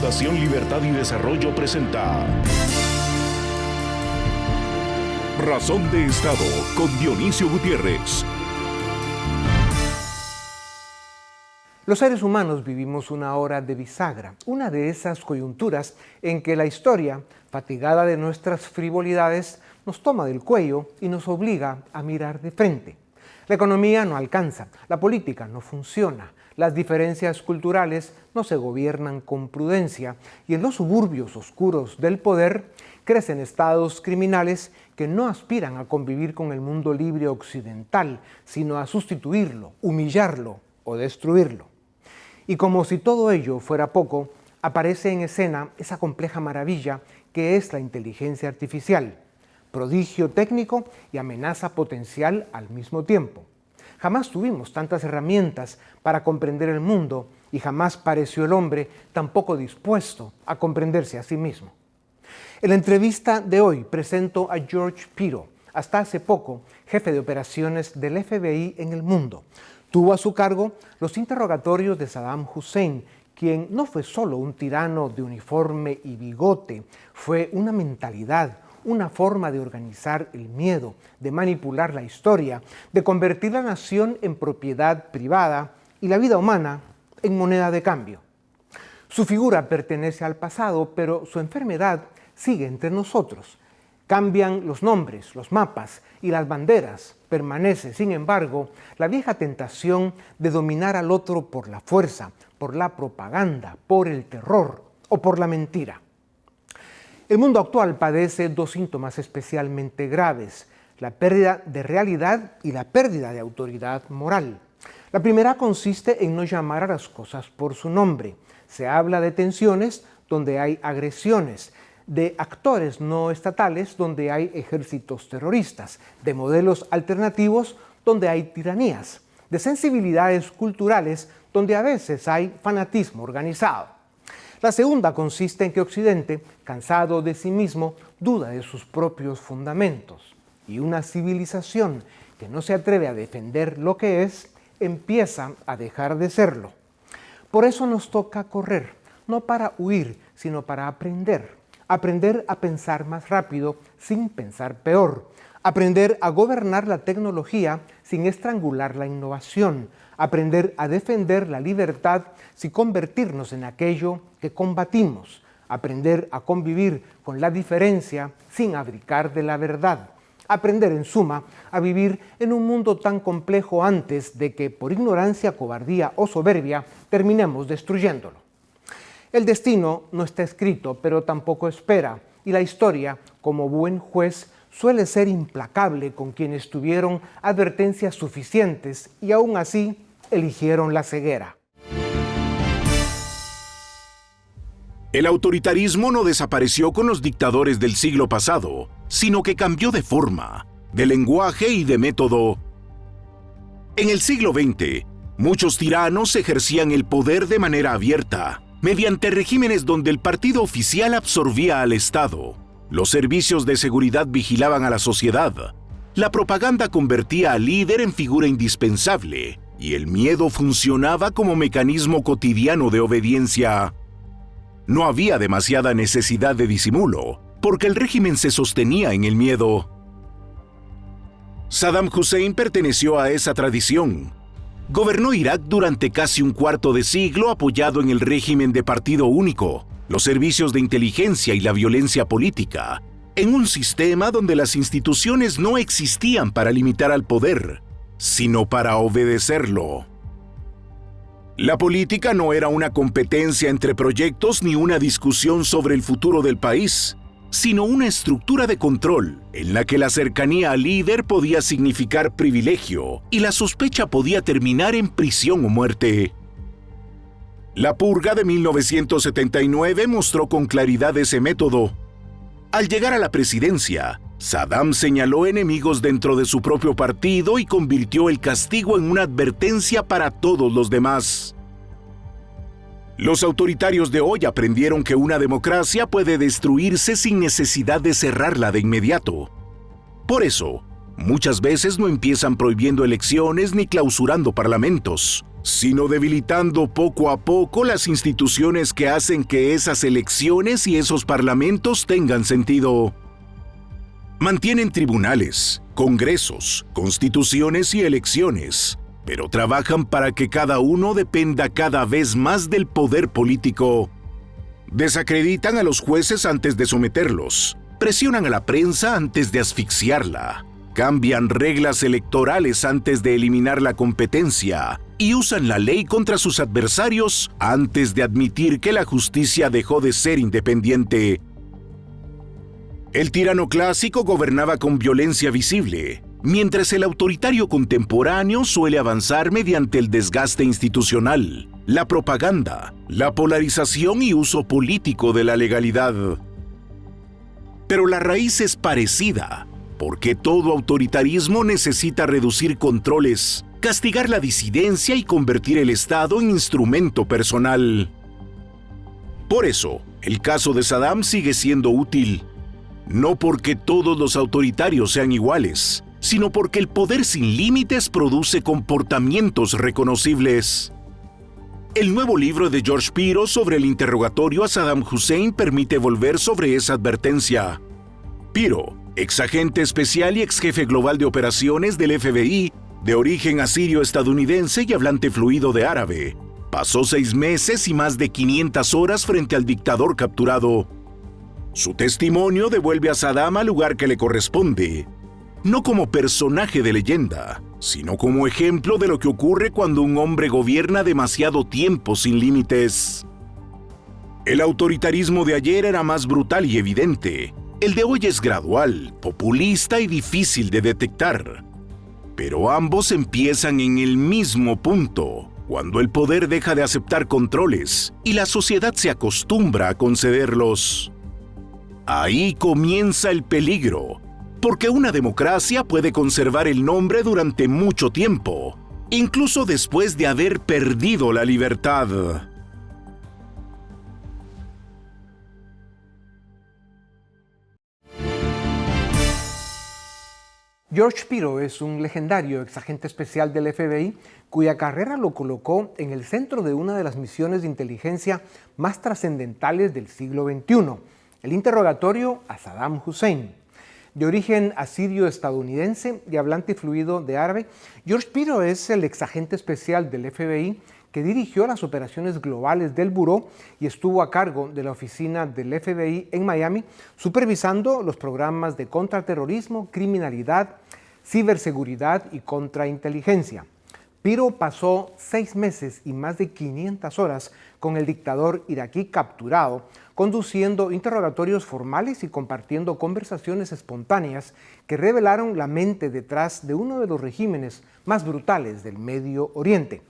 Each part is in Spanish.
Fundación Libertad y Desarrollo presenta Razón de Estado con Dionisio Gutiérrez. Los seres humanos vivimos una hora de bisagra, una de esas coyunturas en que la historia, fatigada de nuestras frivolidades, nos toma del cuello y nos obliga a mirar de frente. La economía no alcanza, la política no funciona, las diferencias culturales no se gobiernan con prudencia y en los suburbios oscuros del poder crecen estados criminales que no aspiran a convivir con el mundo libre occidental, sino a sustituirlo, humillarlo o destruirlo. Y como si todo ello fuera poco, aparece en escena esa compleja maravilla que es la inteligencia artificial, prodigio técnico y amenaza potencial al mismo tiempo. Jamás tuvimos tantas herramientas para comprender el mundo y jamás pareció el hombre tan poco dispuesto a comprenderse a sí mismo. En la entrevista de hoy presento a George Piro, hasta hace poco jefe de operaciones del FBI en el mundo. Tuvo a su cargo los interrogatorios de Saddam Hussein, quien no fue solo un tirano de uniforme y bigote, fue una mentalidad, una forma de organizar el miedo, de manipular la historia, de convertir la nación en propiedad privada y la vida humana en moneda de cambio. Su figura pertenece al pasado, pero su enfermedad sigue entre nosotros. Cambian los nombres, los mapas y las banderas. Permanece, sin embargo, la vieja tentación de dominar al otro por la fuerza, por la propaganda, por el terror o por la mentira. El mundo actual padece dos síntomas especialmente graves: la pérdida de realidad y la pérdida de autoridad moral. La primera consiste en no llamar a las cosas por su nombre. Se habla de tensiones donde hay agresiones, de actores no estatales donde hay ejércitos terroristas, de modelos alternativos donde hay tiranías, de sensibilidades culturales donde a veces hay fanatismo organizado. La segunda consiste en que Occidente, cansado de sí mismo, duda de sus propios fundamentos, y una civilización que no se atreve a defender lo que es, empieza a dejar de serlo. Por eso nos toca correr, no para huir, sino para aprender. Aprender a pensar más rápido sin pensar peor. Aprender a gobernar la tecnología sin estrangular la innovación. Aprender a defender la libertad sin convertirnos en aquello que combatimos. Aprender a convivir con la diferencia sin abdicar de la verdad. Aprender, en suma, a vivir en un mundo tan complejo antes de que, por ignorancia, cobardía o soberbia, terminemos destruyéndolo. El destino no está escrito, pero tampoco espera, y la historia, como buen juez, suele ser implacable con quienes tuvieron advertencias suficientes y aún así eligieron la ceguera. El autoritarismo no desapareció con los dictadores del siglo pasado, sino que cambió de forma, de lenguaje y de método. En el siglo XX, muchos tiranos ejercían el poder de manera abierta, mediante regímenes donde el partido oficial absorbía al Estado, los servicios de seguridad vigilaban a la sociedad, la propaganda convertía al líder en figura indispensable y el miedo funcionaba como mecanismo cotidiano de obediencia. No había demasiada necesidad de disimulo, porque el régimen se sostenía en el miedo. Saddam Hussein perteneció a esa tradición. Gobernó Irak durante casi un cuarto de siglo apoyado en el régimen de partido único, los servicios de inteligencia y la violencia política, en un sistema donde las instituciones no existían para limitar al poder, sino para obedecerlo. La política no era una competencia entre proyectos ni una discusión sobre el futuro del país, sino una estructura de control en la que la cercanía al líder podía significar privilegio y la sospecha podía terminar en prisión o muerte. La purga de 1979 mostró con claridad ese método. Al llegar a la presidencia, Saddam señaló enemigos dentro de su propio partido y convirtió el castigo en una advertencia para todos los demás. Los autoritarios de hoy aprendieron que una democracia puede destruirse sin necesidad de cerrarla de inmediato. Por eso, muchas veces no empiezan prohibiendo elecciones ni clausurando parlamentos, sino debilitando poco a poco las instituciones que hacen que esas elecciones y esos parlamentos tengan sentido. Mantienen tribunales, congresos, constituciones y elecciones, pero trabajan para que cada uno dependa cada vez más del poder político. Desacreditan a los jueces antes de someterlos, presionan a la prensa antes de asfixiarla, cambian reglas electorales antes de eliminar la competencia y usan la ley contra sus adversarios antes de admitir que la justicia dejó de ser independiente. El tirano clásico gobernaba con violencia visible, mientras el autoritario contemporáneo suele avanzar mediante el desgaste institucional, la propaganda, la polarización y uso político de la legalidad. Pero la raíz es parecida, porque todo autoritarismo necesita reducir controles, castigar la disidencia y convertir el Estado en instrumento personal. Por eso, el caso de Saddam sigue siendo útil. No porque todos los autoritarios sean iguales, sino porque el poder sin límites produce comportamientos reconocibles. El nuevo libro de George Piro sobre el interrogatorio a Saddam Hussein permite volver sobre esa advertencia. Piro, ex agente especial y ex jefe global de operaciones del FBI, de origen asirio-estadounidense y hablante fluido de árabe, pasó 6 meses y más de 500 horas frente al dictador capturado. Su testimonio devuelve a Saddam al lugar que le corresponde, no como personaje de leyenda, sino como ejemplo de lo que ocurre cuando un hombre gobierna demasiado tiempo sin límites. El autoritarismo de ayer era más brutal y evidente. El de hoy es gradual, populista y difícil de detectar. Pero ambos empiezan en el mismo punto, cuando el poder deja de aceptar controles y la sociedad se acostumbra a concederlos. Ahí comienza el peligro, porque una democracia puede conservar el nombre durante mucho tiempo, incluso después de haber perdido la libertad. George Piro es un legendario exagente especial del FBI cuya carrera lo colocó en el centro de una de las misiones de inteligencia más trascendentales del siglo XXI, el interrogatorio a Saddam Hussein. De origen asirio-estadounidense y hablante fluido de árabe, George Piro es el exagente especial del FBI que dirigió las operaciones globales del Buró y estuvo a cargo de la oficina del FBI en Miami, supervisando los programas de contraterrorismo, criminalidad, ciberseguridad y contrainteligencia. Piro pasó 6 meses y más de 500 horas con el dictador iraquí capturado, conduciendo interrogatorios formales y compartiendo conversaciones espontáneas que revelaron la mente detrás de uno de los regímenes más brutales del Medio Oriente.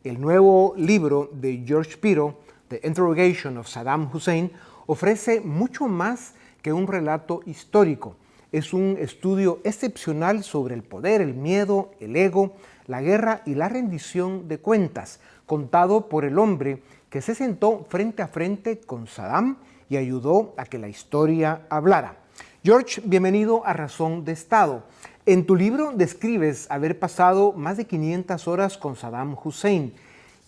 El nuevo libro de George Piro, The Interrogation of Saddam Hussein, ofrece mucho más que un relato histórico. Es un estudio excepcional sobre el poder, el miedo, el ego, la guerra y la rendición de cuentas, contado por el hombre que se sentó frente a frente con Saddam y ayudó a que la historia hablara. George, bienvenido a Razón de Estado. En tu libro describes haber pasado más de 500 horas con Saddam Hussein.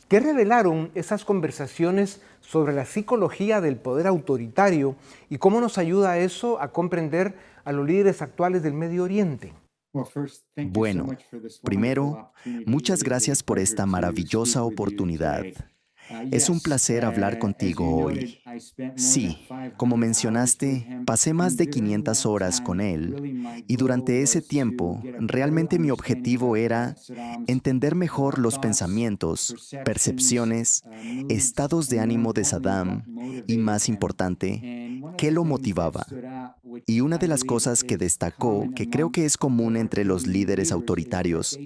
¿Qué revelaron esas conversaciones sobre la psicología del poder autoritario y cómo nos ayuda eso a comprender a los líderes actuales del Medio Oriente? Bueno, primero, muchas gracias por esta maravillosa oportunidad. Es un placer hablar contigo hoy. Sí, como mencionaste, pasé más de 500 horas con él y durante ese tiempo realmente mi objetivo era entender mejor los pensamientos, percepciones, estados de ánimo de Saddam y, más importante, qué lo motivaba. Y una de las cosas que destacó, que creo que es común entre los líderes autoritarios,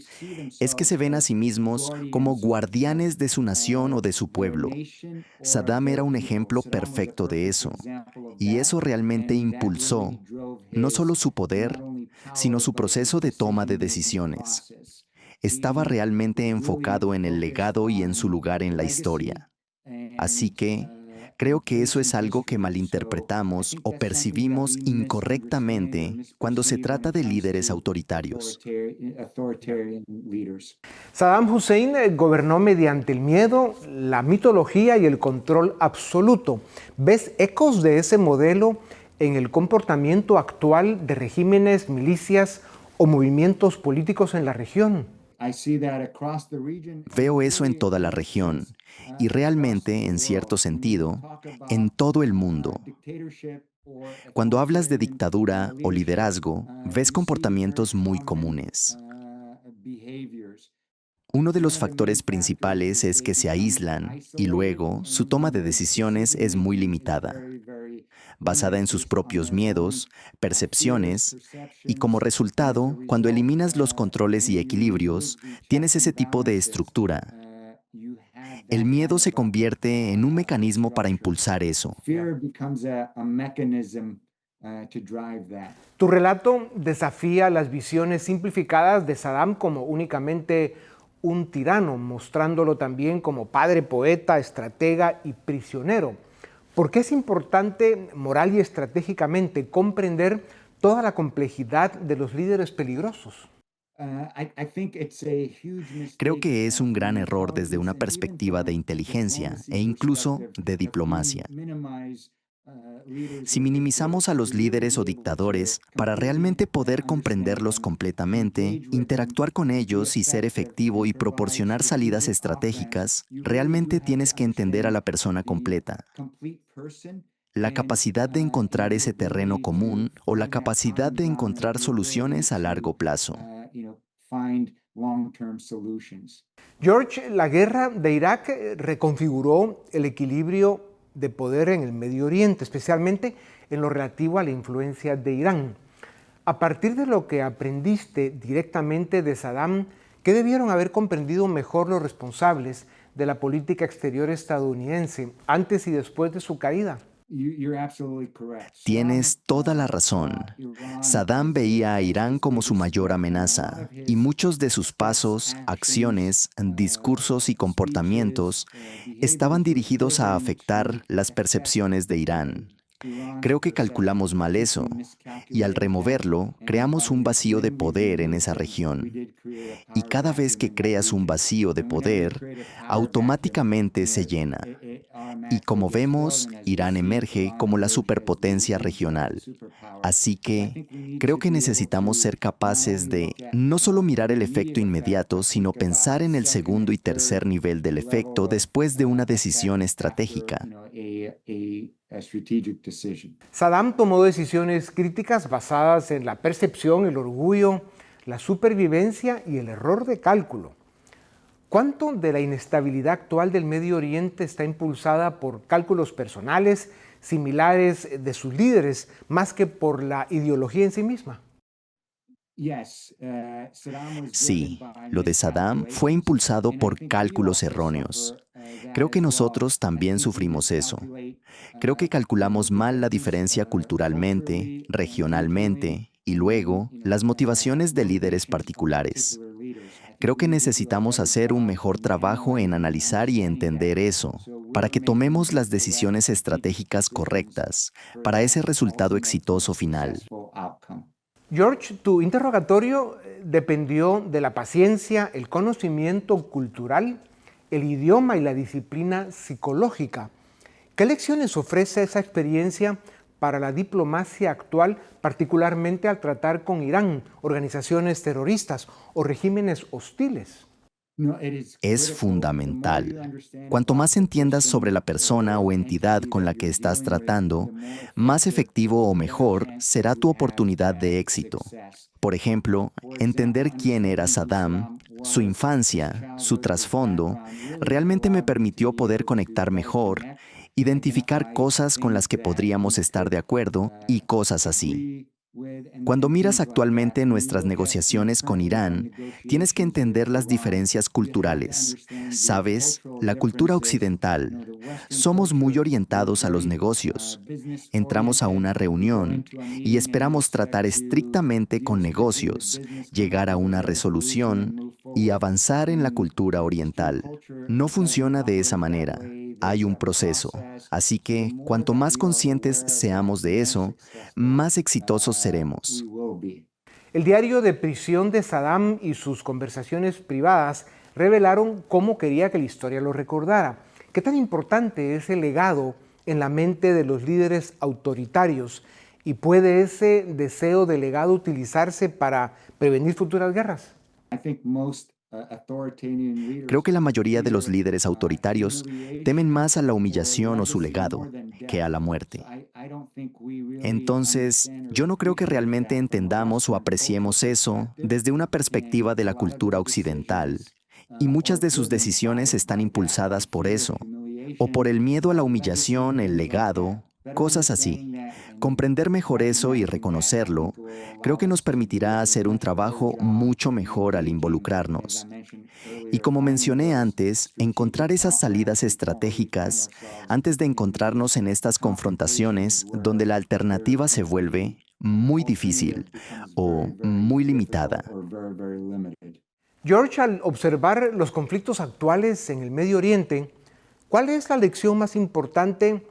es que se ven a sí mismos como guardianes de su nación o de su pueblo. Saddam era un ejemplo perfecto de eso, y eso realmente impulsó no solo su poder, sino su proceso de toma de decisiones. Estaba realmente enfocado en el legado y en su lugar en la historia. Así que Creo que eso es algo que malinterpretamos o percibimos incorrectamente cuando se trata de líderes autoritarios. Saddam Hussein gobernó mediante el miedo, la mitología y el control absoluto. ¿Ves ecos de ese modelo en el comportamiento actual de regímenes, milicias o movimientos políticos en la región? Veo eso en toda la región y realmente, en cierto sentido, en todo el mundo. Cuando hablas de dictadura o liderazgo, ves comportamientos muy comunes. Uno de los factores principales es que se aíslan y luego su toma de decisiones es muy limitada, basada en sus propios miedos, percepciones, y como resultado, cuando eliminas los controles y equilibrios, tienes ese tipo de estructura. El miedo se convierte en un mecanismo para impulsar eso. Tu relato desafía las visiones simplificadas de Saddam como únicamente un tirano, mostrándolo también como padre, poeta, estratega y prisionero. ¿Por qué es importante moral y estratégicamente comprender toda la complejidad de los líderes peligrosos? Creo que es un gran error desde una perspectiva de inteligencia e incluso de diplomacia. Si minimizamos a los líderes o dictadores, para realmente poder comprenderlos completamente, interactuar con ellos y ser efectivo y proporcionar salidas estratégicas, realmente tienes que entender a la persona completa. La capacidad de encontrar ese terreno común o la capacidad de encontrar soluciones a largo plazo. George, la guerra de Irak reconfiguró el equilibrio de poder en el Medio Oriente, especialmente en lo relativo a la influencia de Irán. A partir de lo que aprendiste directamente de Saddam, ¿qué debieron haber comprendido mejor los responsables de la política exterior estadounidense antes y después de su caída? Tienes toda la razón. Saddam veía a Irán como su mayor amenaza y muchos de sus pasos, acciones, discursos y comportamientos estaban dirigidos a afectar las percepciones de Irán. Creo que calculamos mal eso, y al removerlo, creamos un vacío de poder en esa región. Y cada vez que creas un vacío de poder, automáticamente se llena. Y como vemos, Irán emerge como la superpotencia regional. Así que creo que necesitamos ser capaces de no solo mirar el efecto inmediato, sino pensar en el segundo y tercer nivel del efecto después de una decisión estratégica. Saddam tomó decisiones críticas basadas en la percepción, el orgullo, la supervivencia y el error de cálculo. ¿Cuánto de la inestabilidad actual del Medio Oriente está impulsada por cálculos personales similares de sus líderes, más que por la ideología en sí misma? Sí, lo de Saddam fue impulsado por cálculos erróneos. Creo que nosotros también sufrimos eso. Creo que calculamos mal la diferencia culturalmente, regionalmente y luego las motivaciones de líderes particulares. Creo que necesitamos hacer un mejor trabajo en analizar y entender eso, para que tomemos las decisiones estratégicas correctas para ese resultado exitoso final. George, tu interrogatorio dependió de la paciencia, el conocimiento cultural, el idioma y la disciplina psicológica. ¿Qué lecciones ofrece esa experiencia para la diplomacia actual, particularmente al tratar con Irán, organizaciones terroristas o regímenes hostiles? Es fundamental. Cuanto más entiendas sobre la persona o entidad con la que estás tratando, más efectivo o mejor será tu oportunidad de éxito. Por ejemplo, entender quién era Saddam, su infancia, su trasfondo, realmente me permitió poder conectar mejor, identificar cosas con las que podríamos estar de acuerdo y cosas así. Cuando miras actualmente nuestras negociaciones con Irán, tienes que entender las diferencias culturales. Sabes, la cultura occidental, somos muy orientados a los negocios. Entramos a una reunión y esperamos tratar estrictamente con negocios, llegar a una resolución y avanzar en la cultura oriental. No funciona de esa manera. hay un proceso. Así que cuanto más conscientes seamos de eso, más exitosos seremos. El diario de prisión de Saddam y sus conversaciones privadas revelaron cómo quería que la historia lo recordara. ¿Qué tan importante es el legado en la mente de los líderes autoritarios? ¿Y puede ese deseo de legado utilizarse para prevenir futuras guerras? Creo que la mayoría de los líderes autoritarios temen más a la humillación o su legado que a la muerte. Entonces, yo no creo que realmente entendamos o apreciemos eso desde una perspectiva de la cultura occidental, y muchas de sus decisiones están impulsadas por eso, o por el miedo a la humillación, el legado, cosas así. Comprender mejor eso y reconocerlo, creo que nos permitirá hacer un trabajo mucho mejor al involucrarnos. Y como mencioné antes, encontrar esas salidas estratégicas antes de encontrarnos en estas confrontaciones donde la alternativa se vuelve muy difícil o muy limitada. George, al observar los conflictos actuales en el Medio Oriente, ¿cuál es la lección más importante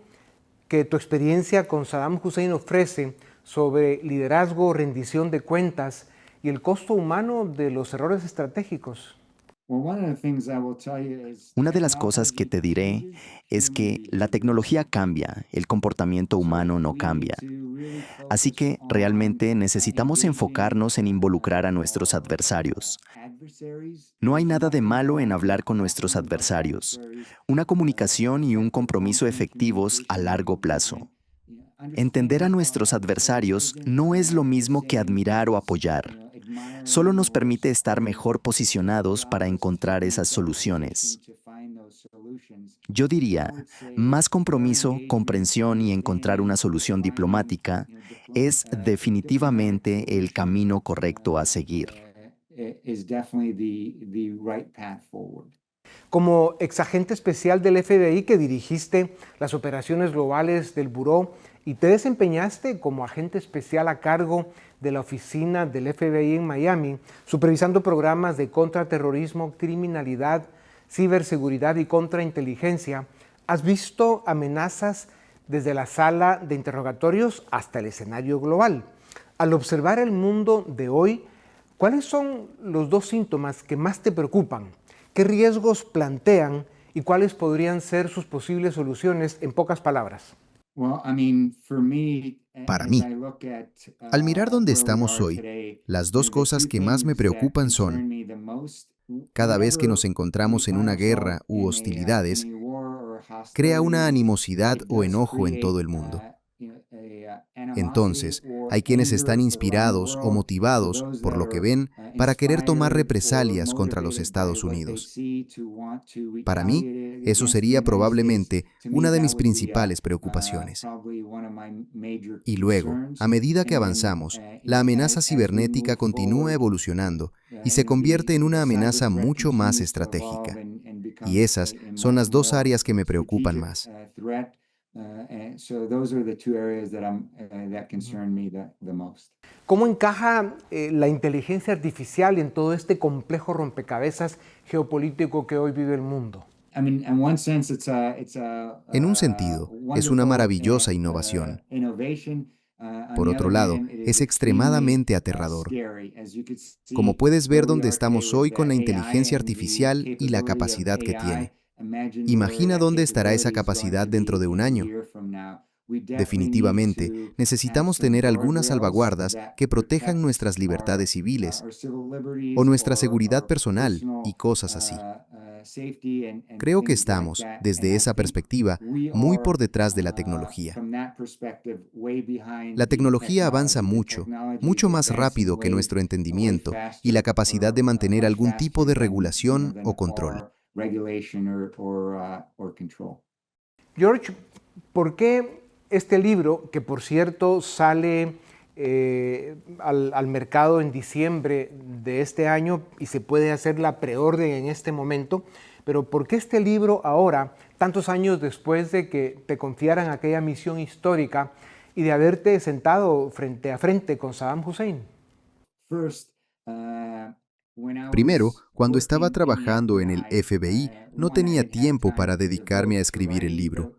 que tu experiencia con Saddam Hussein ofrece sobre liderazgo, rendición de cuentas y el costo humano de los errores estratégicos? Una de las cosas que te diré es que la tecnología cambia, el comportamiento humano no cambia. Así que realmente necesitamos enfocarnos en involucrar a nuestros adversarios. No hay nada de malo en hablar con nuestros adversarios. Una comunicación y un compromiso efectivos a largo plazo. Entender a nuestros adversarios no es lo mismo que admirar o apoyar. Solo nos permite estar mejor posicionados para encontrar esas soluciones. Yo diría, más compromiso, comprensión y encontrar una solución diplomática es definitivamente el camino correcto a seguir. Como exagente especial del FBI que dirigiste las operaciones globales del Buró y te desempeñaste como agente especial a cargo de la oficina del FBI en Miami, supervisando programas de contraterrorismo, criminalidad, ciberseguridad y contrainteligencia, has visto amenazas desde la sala de interrogatorios hasta el escenario global. Al observar el mundo de hoy, ¿cuáles son los dos síntomas que más te preocupan? ¿Qué riesgos plantean y cuáles podrían ser sus posibles soluciones en pocas palabras? Para mí, al mirar dónde estamos hoy, las dos cosas que más me preocupan son, cada vez que nos encontramos en una guerra u hostilidades, crea una animosidad o enojo en todo el mundo. Entonces, hay quienes están inspirados o motivados por lo que ven para querer tomar represalias contra los Estados Unidos. Para mí, eso sería probablemente una de mis principales preocupaciones. Y luego, a medida que avanzamos, la amenaza cibernética continúa evolucionando y se convierte en una amenaza mucho más estratégica. Y esas son las dos áreas que me preocupan más. ¿Cómo encaja la inteligencia artificial en todo este complejo rompecabezas geopolítico que hoy vive el mundo? En un sentido, es una maravillosa innovación. Por otro lado, es extremadamente aterrador. Como puedes ver dónde estamos hoy con la inteligencia artificial y la capacidad que tiene. Imagina dónde estará esa capacidad dentro de un año. Definitivamente, necesitamos tener algunas salvaguardas que protejan nuestras libertades civiles o nuestra seguridad personal y cosas así. Creo que estamos, desde esa perspectiva, muy por detrás de la tecnología. La tecnología avanza mucho, mucho más rápido que nuestro entendimiento y la capacidad de mantener algún tipo de regulación o control. George, ¿por qué este libro, que por cierto sale al mercado en diciembre de este año y se puede hacer la preorden en este momento, pero por qué este libro ahora, tantos años después de que te confiaran aquella misión histórica y de haberte sentado frente a frente con Saddam Hussein? Primero, cuando estaba trabajando en el FBI, no tenía tiempo para dedicarme a escribir el libro.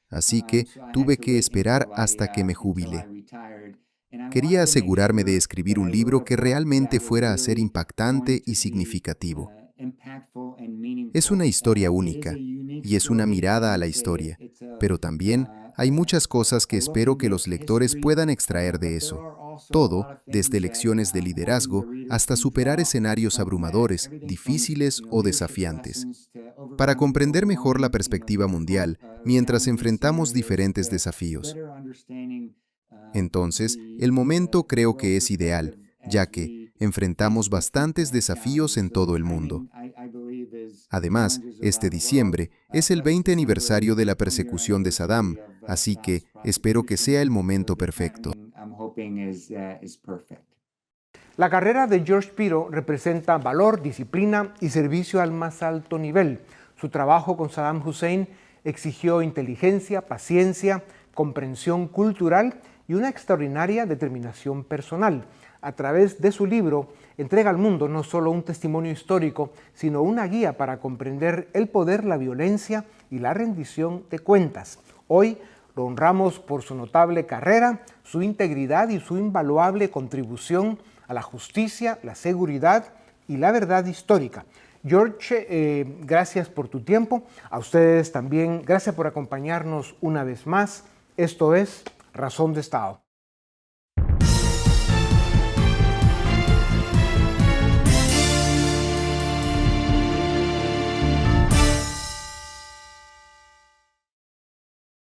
Así que tuve que esperar hasta que me jubilé. Quería asegurarme de escribir un libro que realmente fuera a ser impactante y significativo. Es una historia única y es una mirada a la historia, pero también hay muchas cosas que espero que los lectores puedan extraer de eso. Todo, desde lecciones de liderazgo hasta superar escenarios abrumadores, difíciles o desafiantes. Para comprender mejor la perspectiva mundial mientras enfrentamos diferentes desafíos. Entonces, el momento creo que es ideal, ya que enfrentamos bastantes desafíos en todo el mundo. Además, este diciembre es el 20 aniversario de la persecución de Saddam, así que espero que sea el momento perfecto. La carrera de George Piro representa valor, disciplina y servicio al más alto nivel. Su trabajo con Saddam Hussein exigió inteligencia, paciencia, comprensión cultural y una extraordinaria determinación personal. A través de su libro, entrega al mundo no solo un testimonio histórico, sino una guía para comprender el poder, la violencia y la rendición de cuentas. Hoy lo honramos por su notable carrera, su integridad y su invaluable contribución a la justicia, la seguridad y la verdad histórica. George, gracias por tu tiempo. A ustedes también, gracias por acompañarnos una vez más. Esto es Razón de Estado.